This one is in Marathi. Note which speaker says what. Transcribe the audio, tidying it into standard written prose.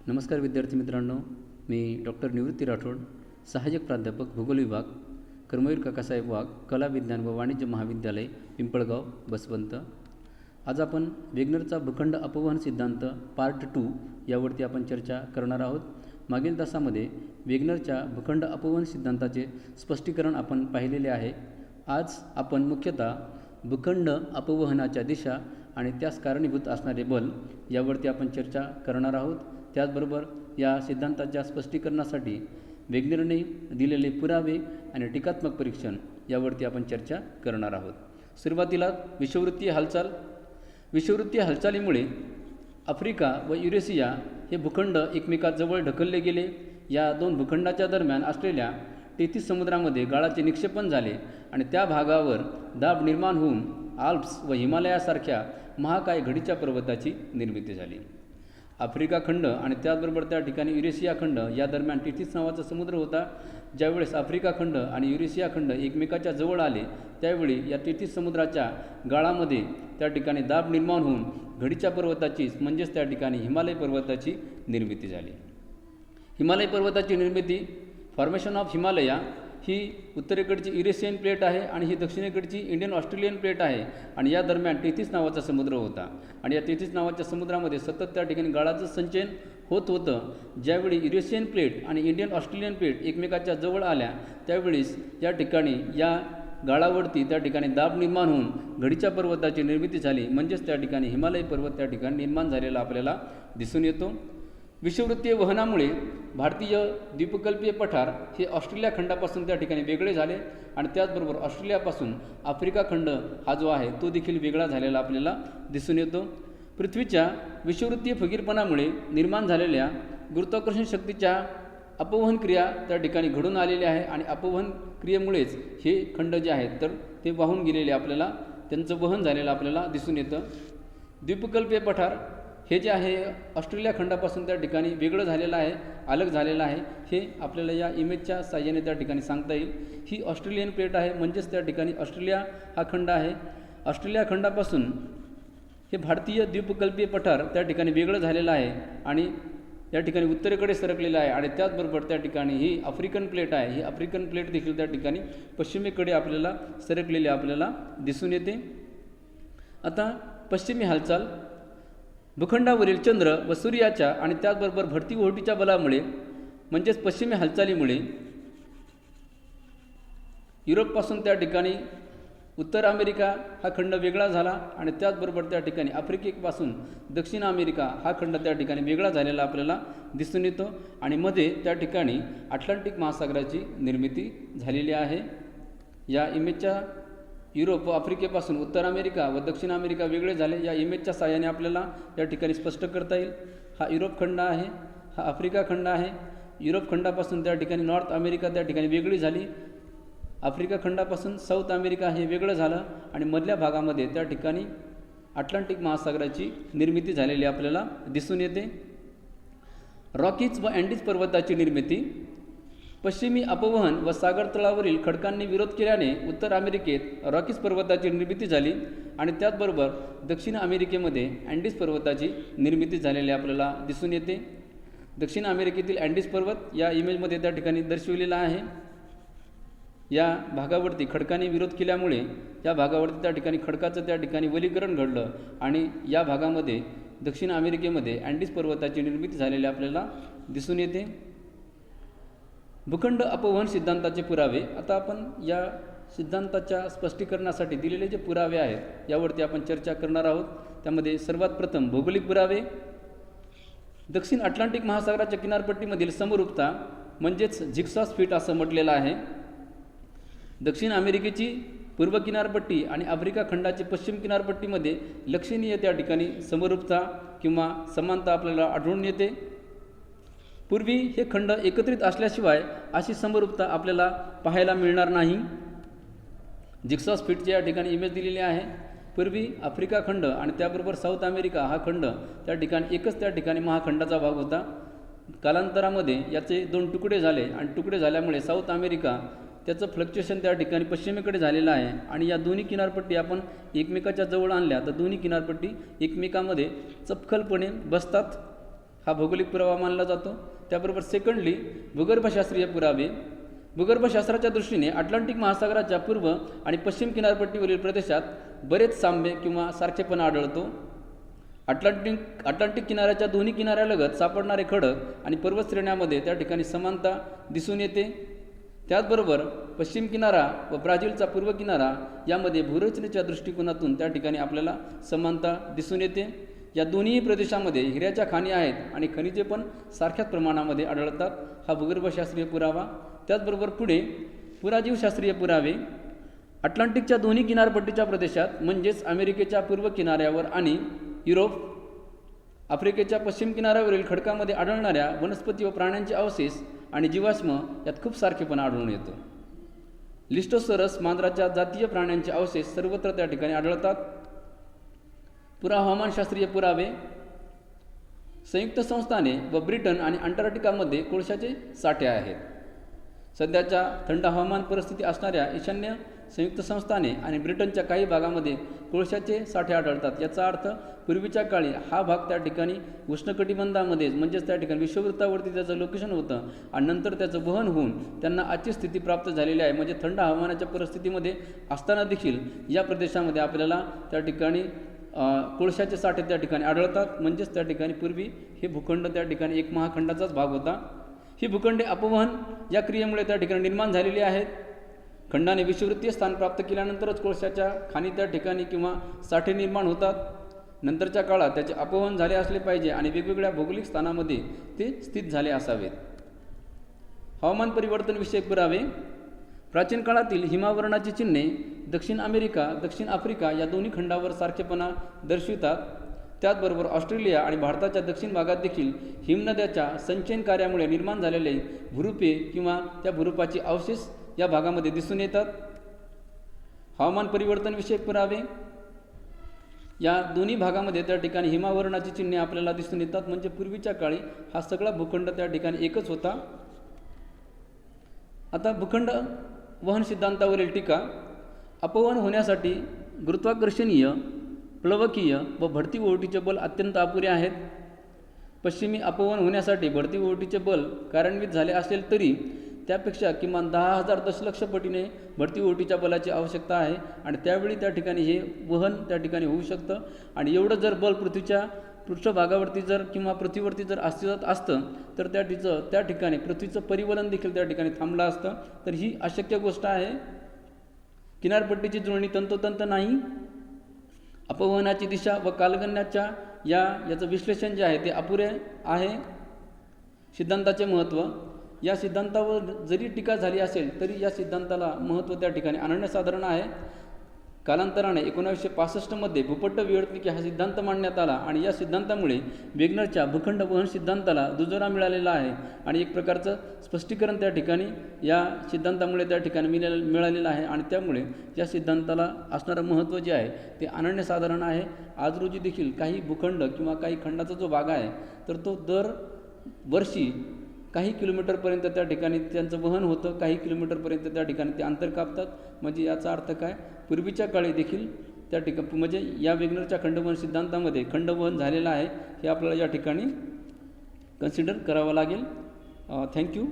Speaker 1: नमस्कार विद्यार्थी मित्रांनो, मी डॉक्टर निवृत्ती राठोड, सहाय्यक प्राध्यापक भूगोल विभाग, कर्मवीर काकासाहेब वाघ, कला विज्ञान व वाणिज्य महाविद्यालय, पिंपळगाव, बसवंत. आज आपण वेगनरचा भूखंड अपवहन सिद्धांत पार्ट 2 यावरती आपण चर्चा करणार आहोत. मागील तासामध्ये वेगनरच्या भूखंड अपवहन सिद्धांताचे स्पष्टीकरण आपण पाहिलेले आहे. आज आपण मुख्यतः भूखंड अपवहनाच्या दिशा आणि त्यास कारणीभूत असणारे बल यावरती आपण चर्चा करणार आहोत. त्याचबरोबर या सिद्धांताच्या स्पष्टीकरणासाठी वेगनरने दिलेले पुरावे आणि टीकात्मक परीक्षण यावरती आपण चर्चा करणार आहोत. सुरुवातीला विषुववृत्तीय हालचाल. विषुववृत्तीय हालचालीमुळे आफ्रिका व युरेशिया हे भूखंड एकमेकांजवळ ढकलले गेले. या दोन भूखंडाच्या दरम्यान असलेल्या 33 समुद्रामध्ये गाळाचे निक्षेपण झाले आणि त्या भागावर दाब निर्माण होऊन आल्प्स व हिमालयासारख्या महाकाय घडीच्या पर्वताची निर्मिती झाली. आफ्रिका खंड आणि त्याचबरोबर त्या ठिकाणी युरेशिया खंड या दरम्यान 33 नावाचा समुद्र होता. ज्यावेळेस आफ्रिका खंड आणि युरेशिया खंड एकमेकाच्या जवळ आले त्यावेळी या 33 समुद्राच्या गाळामध्ये त्या ठिकाणी दाब निर्माण होऊन घडीच्या पर्वताची म्हणजेच त्या ठिकाणी हिमालय पर्वताची निर्मिती झाली. हिमालय पर्वताची निर्मिती फॉर्मेशन ऑफ हिमालया ही उत्तरेकडची युरेशियन प्लेट आहे आणि ही दक्षिणेकडची इंडियन ऑस्ट्रेलियन प्लेट आहे आणि या दरम्यान 33 नावाचा समुद्र होता आणि या 33 नावाच्या समुद्रामध्ये सतत त्या ठिकाणी गाळाचं संचयन होत होतं. ज्यावेळी युरेशियन प्लेट आणि इंडियन ऑस्ट्रेलियन प्लेट एकमेकाच्या जवळ आल्या त्यावेळेस या ठिकाणी या गाळावरती त्या ठिकाणी दाब निर्माण होऊन घडीच्या पर्वताची निर्मिती झाली. म्हणजेच त्या ठिकाणी हिमालय पर्वत त्या ठिकाणी निर्माण झालेला आपल्याला दिसून येतो. विषुववृत्तीय वहनामुळे भारतीय द्वीपकल्पीय पठार हे ऑस्ट्रेलिया खंडापासून त्या ठिकाणी वेगळे झाले आणि त्याचबरोबर ऑस्ट्रेलियापासून आफ्रिका खंड हा जो आहे तो देखील वेगळा झालेला आपल्याला दिसून येतो. पृथ्वीच्या विषुववृत्तीय फुगीरपणामुळे निर्माण झालेल्या गुरुत्वाकर्षण शक्तीच्या अपवहन क्रिया त्या ठिकाणी घडून आलेल्या आहे आणि अपवहन क्रियेमुळेच हे खंड जे आहेत तर ते वाहून गेलेले आपल्याला त्यांचं वहन झालेलं आपल्याला दिसून येतं. द्वीपकल्पीय पठार हे जे आहे ऑस्ट्रेलिया खंडापासून त्या ठिकाणी वेगळं झालेलं आहे, अलग झालेलं आहे. हे आपल्याला या इमेजच्या साहाय्याने त्या ठिकाणी सांगता येईल. ही ऑस्ट्रेलियन प्लेट आहे म्हणजेच त्या ठिकाणी ऑस्ट्रेलिया हा खंड आहे. ऑस्ट्रेलिया खंडापासून हे भारतीय द्वीपकल्पीय पठार त्या ठिकाणी वेगळं झालेलं आहे आणि या ठिकाणी उत्तरेकडे सरकलेलं आहे आणि त्याचबरोबर त्या ठिकाणी ही आफ्रिकन प्लेट आहे. ही आफ्रिकन प्लेट देखील त्या ठिकाणी पश्चिमेकडे आपल्याला सरकलेली आपल्याला दिसून येते. आता पश्चिमी हालचाल. भूखंडावरील चंद्र व सूर्याच्या आणि त्याचबरोबर भरतीओहोटीच्या बलामुळे म्हणजेच पश्चिमी हालचालीमुळे युरोपपासून त्या ठिकाणी उत्तर अमेरिका हा खंड वेगळा झाला आणि त्याचबरोबर त्या ठिकाणी आफ्रिकेपासून दक्षिण अमेरिका हा खंड त्या ठिकाणी वेगळा झालेला आपल्याला दिसून येतो आणि मध्ये त्या ठिकाणी अटलांटिक महासागराची निर्मिती झालेली आहे. या इमेजच्या युरोप व आफ्रिकेपासून उत्तर अमेरिका व दक्षिण अमेरिका वेगळे झाले. या इमेजच्या साहाय्याने आपल्याला त्या ठिकाणी स्पष्ट करता येईल. हा युरोप खंड आहे, हा आफ्रिका खंड आहे. युरोप खंडापासून त्या ठिकाणी नॉर्थ अमेरिका त्या ठिकाणी वेगळी झाली. आफ्रिका खंडापासून साऊथ अमेरिका हे वेगळं झालं आणि मधल्या भागामध्ये त्या ठिकाणी अटलांटिक महासागराची निर्मिती झालेली आपल्याला दिसून येते. रॉकीज व अँडीज पर्वताची निर्मिती. पश्चिमी अपवहन व सागर तळावरील खडकांनी विरोध केल्याने उत्तर अमेरिकेत रॉकीज पर्वताची निर्मिती झाली आणि त्याचबरोबर दक्षिण अमेरिकेमध्ये अँडीज पर्वताची निर्मिती झालेली आपल्याला दिसून येते. दक्षिण अमेरिकेतील अँडीज पर्वत या इमेजमध्ये त्या ठिकाणी दर्शविलेला आहे. या भागावरती खडकांनी विरोध केल्यामुळे या भागावरती त्या ठिकाणी खडकाचं त्या ठिकाणी वलीकरण घडलं आणि या भागामध्ये दक्षिण अमेरिकेमध्ये अँडीज पर्वताची निर्मिती झालेली आपल्याला दिसून येते. भूखंड अपवहन सिद्धांताचे पुरावे. आता आपण या सिद्धांताच्या स्पष्टीकरणासाठी दिलेले जे पुरावे आहेत यावरती आपण चर्चा करणार आहोत. त्यामध्ये सर्वात प्रथम भौगोलिक पुरावे. दक्षिण अटलांटिक महासागराच्या किनारपट्टीमधील समरूपता म्हणजेच झिगझॅग फिट असं म्हटलेलं आहे. दक्षिण अमेरिकेची पूर्व किनारपट्टी आणि आफ्रिका खंडाची पश्चिम किनारपट्टीमध्ये लक्षणीय त्या ठिकाणी समरूपता किंवा समानता आपल्याला आढळून येते. पूर्वी हे खंड एकत्रित असल्याशिवाय अशी समरूपता आपल्याला पाहायला मिळणार नाही. झिगझॅग फिटची या ठिकाणी इमेज दिलेली आहे. पूर्वी आफ्रिका खंड आणि त्याबरोबर साऊथ अमेरिका हा खंड त्या ठिकाणी एकच त्या ठिकाणी महाखंडाचा भाग होता. कालांतरामध्ये याचे 2 तुकडे झाले आणि तुकडे झाल्यामुळे साऊथ अमेरिका त्याचं फ्लक्च्युएशन त्या ठिकाणी पश्चिमेकडे झालेलं आहे आणि या दोन्ही किनारपट्टी आपण एकमेकाच्या जवळ आणल्या तर दोन्ही किनारपट्टी एकमेकांमध्ये चपखलपणे बसतात. हा भौगोलिक पुरावा मानला जातो. त्याबरोबर सेकंडली भूगर्भशास्त्रीय पुरावे. भूगर्भशास्त्राच्या दृष्टीने अटलांटिक महासागराच्या पूर्व आणि पश्चिम किनारपट्टीवरील प्रदेशात बरेच साम्य किंवा सारखेपणा आढळतो. अटलांटिक किनाऱ्याच्या दोन्ही किनाऱ्यालगत सापडणारे खडक आणि पर्वतश्रेण्यांमध्ये त्या ठिकाणी समानता दिसून येते. त्याचबरोबर पश्चिम किनारा व ब्राझीलचा पूर्व किनारा यामध्ये भूरचनेच्या दृष्टिकोनातून त्या ठिकाणी आपल्याला समानता दिसून येते. या दोन्ही प्रदेशामध्ये हिऱ्याच्या खाणी आहेत आणि खनिजे पण सारख्याच प्रमाणामध्ये आढळतात. हा भूगर्भशास्त्रीय पुरावा. त्याचबरोबर पुढे पुराजीवशास्त्रीय पुरावे. अटलांटिकच्या दोन्ही किनारपट्टीच्या प्रदेशात म्हणजेच अमेरिकेच्या पूर्व किनाऱ्यावर आणि युरोप, आफ्रिकेच्या पश्चिम किनाऱ्यावरील खडकामध्ये आढळणाऱ्या वनस्पती व प्राण्यांचे अवशेष आणि जीवाश्म यात खूप सारखेपणा आढळून येतो. लिस्टोसरस मांजराच्या जातीय प्राण्यांचे अवशेष सर्वत्र त्या ठिकाणी आढळतात. पुरा हवामानशास्त्रीय पुरावे. संयुक्त संस्थाने व ब्रिटन आणि अंटार्क्टिकामध्ये कोळशाचे साठे आहेत. सध्याच्या थंड हवामान परिस्थिती असणाऱ्या ईशान्य संयुक्त संस्थाने आणि ब्रिटनच्या काही भागामध्ये कोळशाचे साठे आढळतात. याचा अर्थ पूर्वीच्या काळी हा भाग त्या ठिकाणी उष्णकटिबंधामध्येच म्हणजेच त्या ठिकाणी विषुववृत्तावरती त्याचं लोकेशन होतं आणि नंतर त्याचं वहन होऊन त्यांना आजची स्थिती प्राप्त झालेली आहे. म्हणजे थंड हवामानाच्या परिस्थितीमध्ये असताना देखील या प्रदेशामध्ये आपल्याला त्या ठिकाणी कोळशाचे साठे त्या ठिकाणी आढळतात. म्हणजेच त्या ठिकाणी पूर्वी हे भूखंड त्या ठिकाणी एक महाखंडाचाच भाग होता. ही भूखंडे अपवहन या क्रियेमुळे त्या ठिकाणी निर्माण झालेली आहेत. खंडाने विषुववृत्तीय स्थान प्राप्त केल्यानंतरच कोळशाच्या खाणी त्या ठिकाणी किंवा साठे निर्माण होतात. नंतरच्या काळात त्याचे अपवहन झाले असले पाहिजे आणि वेगवेगळ्या भौगोलिक स्थानामध्ये ते स्थित झाले असावेत. हवामान परिवर्तन विषयक पुरावे. प्राचीन काळातील हिमावरणाची चिन्हे दक्षिण अमेरिका, दक्षिण आफ्रिका या दोन्ही खंडावर सारखेपणा दर्शवितात. त्याचबरोबर ऑस्ट्रेलिया आणि भारताच्या दक्षिण भागात देखील हिमनद्याच्या संचयन कार्यामुळे निर्माण झालेले भूरूपे किंवा त्या भूरूपाचे अवशेष या भागामध्ये दिसून येतात. हवामान परिवर्तन विषयक पुरावे. या दोन्ही भागामध्ये त्या ठिकाणी हिमावरणाची चिन्हे आपल्याला दिसून येतात. म्हणजे पूर्वीच्या काळी हा सगळा भूखंड त्या ठिकाणी एकच होता. आता भूखंड वहन सिद्धांतावरील टीका. अपवहन होण्यासाठी गुरुत्वाकर्षणीय, प्लवकीय व भरती ओहोटीचे बल अत्यंत अपुरे आहेत. पश्चिमी अपवहन होण्यासाठी भरती ओहोटीचे बल कार्यान्वित झाले असेल तरी त्यापेक्षा किमान 10,000 दशलक्ष पटीने भरती ओहोटीच्या बलाची आवश्यकता आहे आणि त्यावेळी त्या ठिकाणी हे वहन त्या ठिकाणी होऊ शकतं. आणि एवढं जर बल पृथ्वीच्या पृष्ठभागावरती जर किंवा पृथ्वीवरती जर अस्तित्वात असतं तर त्या ठिकाणी पृथ्वीचं परिवलन देखील त्या ठिकाणी थांबलं असतं. तर ही अशक्य गोष्ट आहे. किनारपट्टीची जुळणी तंतोतंत नाही. अपवहनाची दिशा व कालगणनाच्या याचं विश्लेषण जे आहे ते अपुरे आहे. सिद्धांताचे महत्त्व. या सिद्धांतावर जरी टीका झाली असेल तरी या सिद्धांताला महत्त्व त्या ठिकाणी अनन्यसाधारण आहे. कालांतराने 1965 भूपट्ट विवर्तनिकी हा सिद्धांत मांडण्यात आला आणि या सिद्धांतामुळे वेगनरच्या भूखंड वहन सिद्धांताला दुजोरा मिळालेला आहे आणि एक प्रकारचं स्पष्टीकरण त्या ठिकाणी या सिद्धांतामुळे त्या ठिकाणी मिळालेलं आहे आणि त्यामुळे या सिद्धांताला असणारं महत्त्व जे आहे ते अनन्यसाधारण आहे. आज रोजी देखील काही भूखंड किंवा काही खंडाचा जो भाग आहे तर तो दर वर्षी काही किलोमीटरपर्यंत त्या ठिकाणी त्यांचं वहन होतं, काही किलोमीटरपर्यंत त्या ठिकाणी ते अंतर कापतात. म्हणजे याचा अर्थ काय, पूर्वीच्या काळी देखील त्या ठिकाणी म्हणजे या वेगनरच्या खंडवहन सिद्धांतामध्ये खंडवहन झालेलं आहे हे आपल्याला या ठिकाणी कन्सिडर करावं लागेल. थँक्यू.